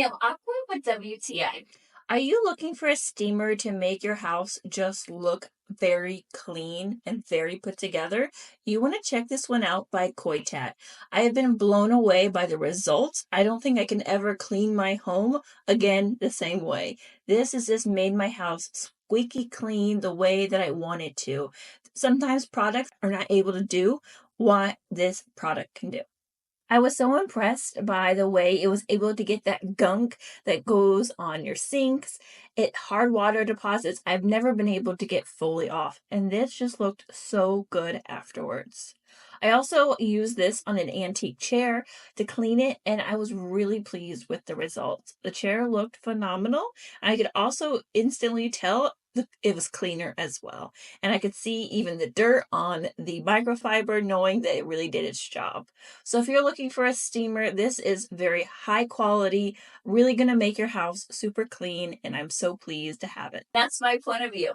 am Aqua with WTI. Are you looking for a steamer to make your house just look very clean and very put together? You want to check this one out by KOITAT. I have been blown away by the results. I don't think I can ever clean my home again the same way. This has just made my house squeaky clean the way that I want it to. Sometimes products are not able to do what this product can do. I was so impressed by the way it was able to get that gunk that goes on your sinks. It hard water deposits I've never been able to get fully off, and this just looked so good afterwards. I also used this on an antique chair to clean it, and I was really pleased with the results. The chair looked phenomenal. I could also instantly tell it was cleaner as well. And I could see even the dirt on the microfiber, knowing that it really did its job. So if you're looking for a steamer, this is very high quality, really going to make your house super clean, and I'm so pleased to have it. That's my point of view.